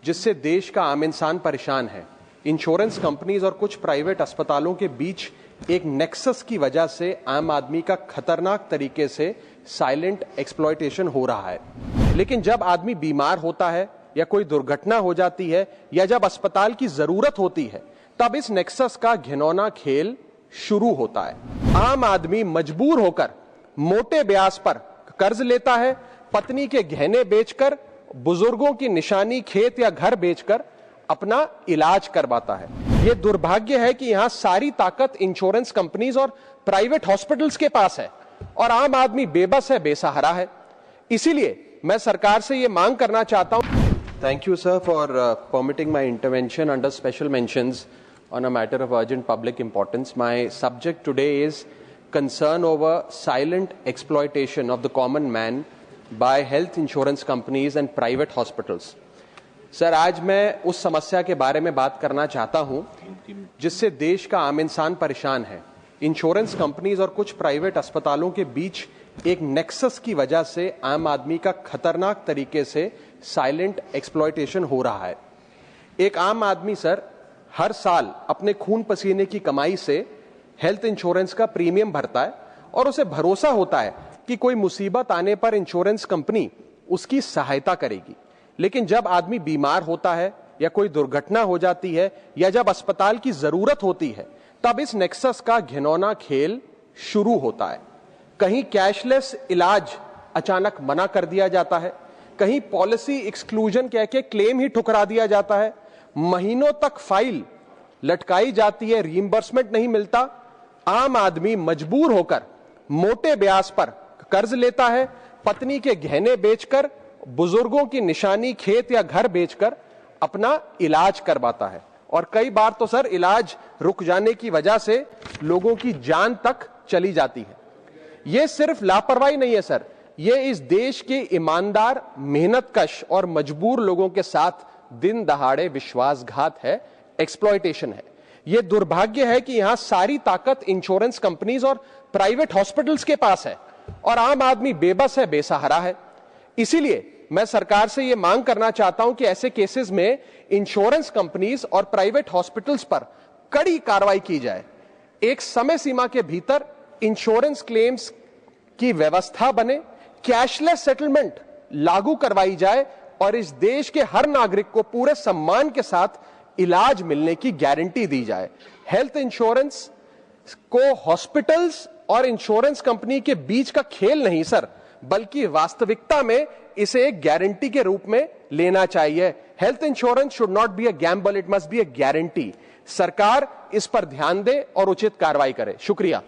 जिससे देश का आम इंसान परेशान है। इंश्योरेंस कंपनीज और कुछ प्राइवेट अस्पतालों के बीच एक नेक्सस की वजह से आम आदमी का खतरनाक तरीके से साइलेंट एक्सप्लॉयटेशन हो रहा है। लेकिन जब आदमी बीमार होता है या कोई दुर्घटना हो जाती है या जब अस्पताल की जरूरत होती है, तब इस नेक्सस का घिनौना खेल शुरू होता है। आम आदमी मजबूर होकर मोटे ब्याज पर कर्ज लेता है, पत्नी के गहने बेचकर, बुजुर्गों की निशानी खेत या घर बेचकर अपना इलाज करवाता है। यह दुर्भाग्य है कि यहां सारी ताकत इंश्योरेंस कंपनीज और प्राइवेट हॉस्पिटल्स के पास है और आम आदमी बेबस है, बेसहारा है। इसीलिए मैं सरकार से यह मांग करना चाहता हूं। Thank you, sir, for permitting my intervention under special mentions on a matter of urgent public importance. My subject today is concern over silent exploitation of the common man by health insurance companies and private hospitals. Sir, आज मैं उस समस्या के बारे में बात करना चाहता हूं जिससे देश का आम इंसान परेशान है। इंश्योरेंस कंपनीज और कुछ प्राइवेट अस्पतालों के बीच एक नेक्सस की वजह से आम आदमी का खतरनाक तरीके से साइलेंट एक्सप्लॉयटेशन हो रहा है। एक आम आदमी सर हर साल अपने खून पसीने की कमाई से हेल्थ इंश्योरेंस का प्रीमियम भरता है और उसे भरोसा होता है कि कोई मुसीबत आने पर इंश्योरेंस कंपनी उसकी सहायता करेगी। लेकिन जब आदमी बीमार होता है या कोई दुर्घटना हो जाती है या जब अस्पताल की जरूरत होती है, तब इस नेक्सस का घिनौना खेल शुरू होता है। कहीं कैशलेस इलाज अचानक मना कर दिया जाता है, कहीं पॉलिसी एक्सक्लूजन कह के क्लेम ही ठुकरा दिया जाता है, महीनों तक फाइल लटकाई जाती है, रीइंबर्समेंट नहीं मिलता। आम आदमी मजबूर होकर मोटे ब्याज पर कर्ज लेता है, पत्नी के गहने बेचकर, बुजुर्गों की निशानी खेत या घर बेचकर अपना इलाज करवाता है। और कई बार तो सर इलाज रुक जाने की वजह से लोगों की जान तक चली जाती है। यह सिर्फ लापरवाही नहीं है सर, यह इस देश के ईमानदार, मेहनतकश और मजबूर लोगों के साथ दिन दहाड़े विश्वासघात है, एक्सप्लॉयटेशन है। यह दुर्भाग्य है कि यहां सारी ताकत इंश्योरेंस कंपनीज और प्राइवेट हॉस्पिटल्स के पास है और आम आदमी बेबस है, बेसहारा है। इसीलिए मैं सरकार से यह मांग करना चाहता हूं कि ऐसे केसेस में इंश्योरेंस कंपनीज और प्राइवेट हॉस्पिटल्स पर कड़ी कार्रवाई की जाए। एक समय सीमा के भीतर इंश्योरेंस क्लेम्स की व्यवस्था बने, कैशलेस सेटलमेंट लागू करवाई जाए और इस देश के हर नागरिक को पूरे सम्मान के साथ इलाज मिलने की गारंटी दी जाए। हेल्थ इंश्योरेंस को हॉस्पिटल्स और इंश्योरेंस कंपनी के बीच का खेल नहीं सर, बल्कि वास्तविकता में इसे एक गारंटी के रूप में लेना चाहिए। Health insurance should not be a gamble, it must be a guarantee. सरकार इस पर ध्यान दे और उचित कार्रवाई करे। शुक्रिया।